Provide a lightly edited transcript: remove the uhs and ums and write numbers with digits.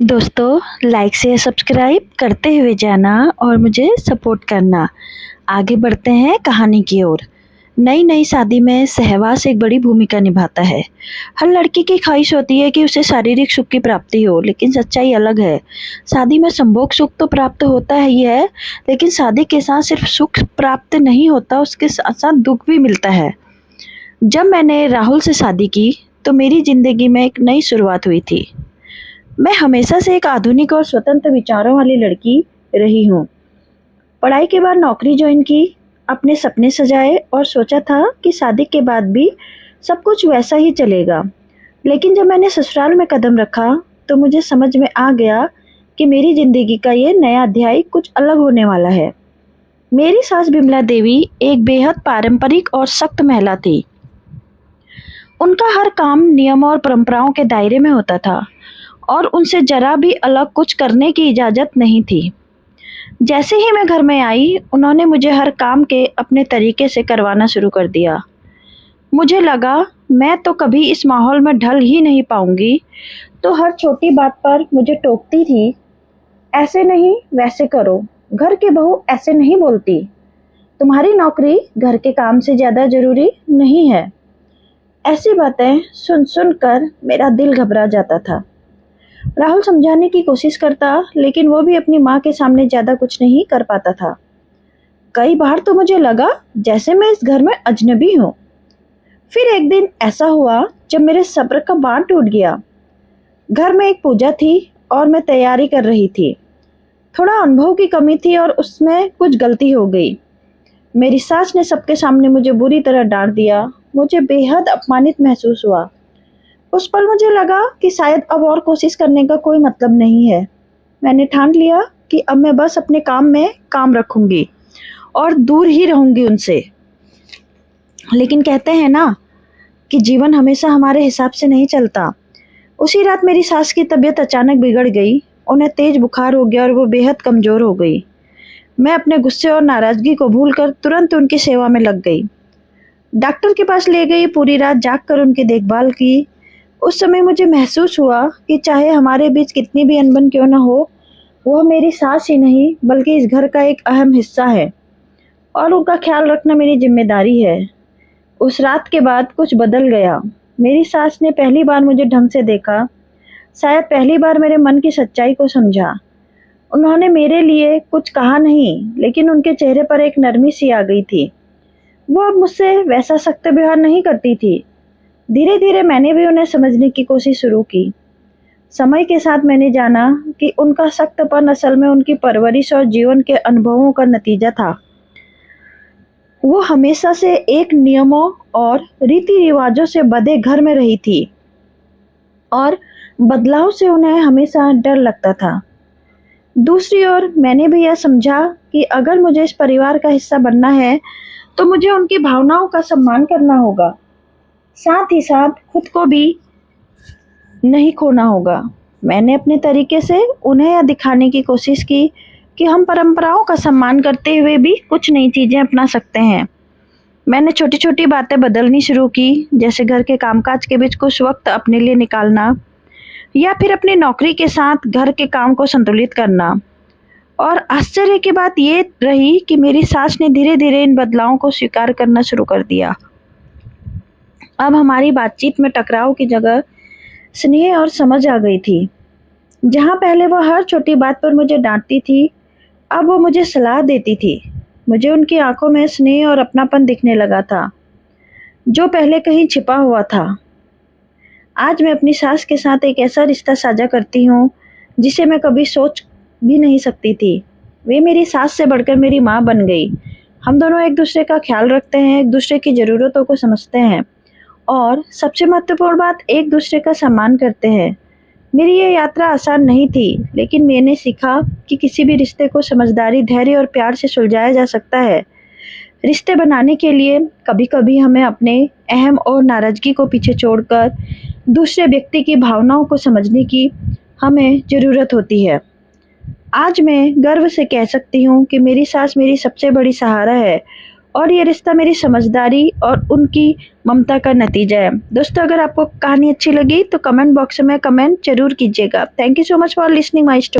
दोस्तों, like share subscribe करते हुए जाना और मुझे सपोर्ट करना। आगे बढ़ते हैं कहानी की ओर। नई-नई शादी में सहवास एक बड़ी भूमिका निभाता है। हर लड़की की ख्वाहिश होती है कि उसे शारीरिक सुख की प्राप्ति हो, लेकिन सच्चाई अलग है। शादी में संभोग सुख तो प्राप्त होता ही है, लेकिन शादी के साथ सिर्फ सुख प्राप्त नहीं होता, उसके साथ-साथ दुख भी मिलता है। जब मैंने राहुल से शादी की, तो मेरी ज़िंदगी में एक नई शुरुआत हुई थी। मैं हमेशा से एक आधुनिक और स्वतंत्र विचारों वाली लड़की रही हूँ। पढ़ाई के बाद नौकरी ज्वाइन की, अपने सपने सजाए और सोचा था कि शादी के बाद भी सब कुछ वैसा ही चलेगा। लेकिन जब मैंने ससुराल में कदम रखा, तो मुझे समझ में आ गया कि मेरी ज़िंदगी का ये नया अध्याय कुछ अलग होने वाला है। मेरी सास बिमला देवी एक बेहद पारंपरिक और सख्त महिला थी। उनका हर काम नियम और परंपराओं के दायरे में होता था और उनसे जरा भी अलग कुछ करने की इजाज़त नहीं थी। जैसे ही मैं घर में आई, उन्होंने मुझे हर काम के अपने तरीके से करवाना शुरू कर दिया। मुझे लगा मैं तो कभी इस माहौल में ढल ही नहीं पाऊंगी, तो हर छोटी बात पर मुझे टोकती थी। ऐसे नहीं, वैसे करो, घर की बहू ऐसे नहीं बोलती, तुम्हारी नौकरी घर के काम से ज़्यादा ज़रूरी नहीं है। ऐसी बातें सुन सुन कर मेरा दिल घबरा जाता था। राहुल समझाने की कोशिश करता, लेकिन वो भी अपनी माँ के सामने ज़्यादा कुछ नहीं कर पाता था। कई बार तो मुझे लगा जैसे मैं इस घर में अजनबी हूँ। फिर एक दिन ऐसा हुआ जब मेरे सब्र का बांध टूट गया। घर में एक पूजा थी और मैं तैयारी कर रही थी। थोड़ा अनुभव की कमी थी और उसमें कुछ गलती हो गई। मेरी सास ने सबके सामने मुझे बुरी तरह डांट दिया। मुझे बेहद अपमानित महसूस हुआ। उस पल मुझे लगा कि शायद अब और कोशिश करने का कोई मतलब नहीं है। मैंने ठान लिया कि अब मैं बस अपने काम में काम रखूंगी और दूर ही रहूंगी उनसे। लेकिन कहते हैं ना कि जीवन हमेशा हमारे हिसाब से नहीं चलता। उसी रात मेरी सास की तबीयत अचानक बिगड़ गई। उन्हें तेज बुखार हो गया और वो बेहद कमज़ोर हो गई। मैं अपने गुस्से और नाराज़गी को भूलकर तुरंत उनकी सेवा में लग गई। डॉक्टर के पास ले गई, पूरी रात जागकर उनकी देखभाल की। उस समय मुझे महसूस हुआ कि चाहे हमारे बीच कितनी भी अनबन क्यों न हो, वह मेरी सास ही नहीं बल्कि इस घर का एक अहम हिस्सा है और उनका ख्याल रखना मेरी जिम्मेदारी है। उस रात के बाद कुछ बदल गया। मेरी सास ने पहली बार मुझे ढंग से देखा, शायद पहली बार मेरे मन की सच्चाई को समझा। उन्होंने मेरे लिए कुछ कहा नहीं, लेकिन उनके चेहरे पर एक नरमी सी आ गई थी। वो अब मुझसे वैसा सख्त व्यवहार नहीं करती थी। धीरे धीरे मैंने भी उन्हें समझने की कोशिश शुरू की। समय के साथ मैंने जाना कि उनका सख्तपन असल में उनकी परवरिश और जीवन के अनुभवों का नतीजा था। वो हमेशा से एक नियमों और रीति रिवाजों से बंधे घर में रही थी और बदलाव से उन्हें हमेशा डर लगता था। दूसरी ओर मैंने भी यह समझा कि अगर मुझे इस परिवार का हिस्सा बनना है, तो मुझे उनकी भावनाओं का सम्मान करना होगा। साथ ही साथ खुद को भी नहीं खोना होगा। मैंने अपने तरीके से उन्हें यह दिखाने की कोशिश की कि हम परंपराओं का सम्मान करते हुए भी कुछ नई चीज़ें अपना सकते हैं। मैंने छोटी-छोटी बातें बदलनी शुरू की, जैसे घर के कामकाज के बीच कुछ वक्त अपने लिए निकालना या फिर अपनी नौकरी के साथ घर के काम को संतुलित करना। और आश्चर्य की बात ये रही कि मेरी सास ने धीरे-धीरे इन बदलावों को स्वीकार करना शुरू कर दिया। अब हमारी बातचीत में टकराव की जगह स्नेह और समझ आ गई थी। जहाँ पहले वो हर छोटी बात पर मुझे डांटती थी, अब वो मुझे सलाह देती थी। मुझे उनकी आंखों में स्नेह और अपनापन दिखने लगा था, जो पहले कहीं छिपा हुआ था। आज मैं अपनी सास के साथ एक ऐसा रिश्ता साझा करती हूँ, जिसे मैं कभी सोच भी नहीं सकती थी। वे मेरी सास से बढ़कर मेरी माँ बन गई। हम दोनों एक दूसरे का ख्याल रखते हैं, एक दूसरे की ज़रूरतों को समझते हैं और सबसे महत्वपूर्ण बात, एक दूसरे का सम्मान करते हैं। मेरी ये यात्रा आसान नहीं थी, लेकिन मैंने सीखा कि किसी भी रिश्ते को समझदारी, धैर्य और प्यार से सुलझाया जा सकता है। रिश्ते बनाने के लिए कभी-कभी हमें अपने अहम और नाराज़गी को पीछे छोड़कर दूसरे व्यक्ति की भावनाओं को समझने की हमें ज़रूरत होती है। आज मैं गर्व से कह सकती हूँ कि मेरी सास मेरी सबसे बड़ी सहारा है और ये रिश्ता मेरी समझदारी और उनकी ममता का नतीजा है। दोस्तों, अगर आपको कहानी अच्छी लगी तो कमेंट बॉक्स में कमेंट ज़रूर कीजिएगा। Thank you so much for listening my story.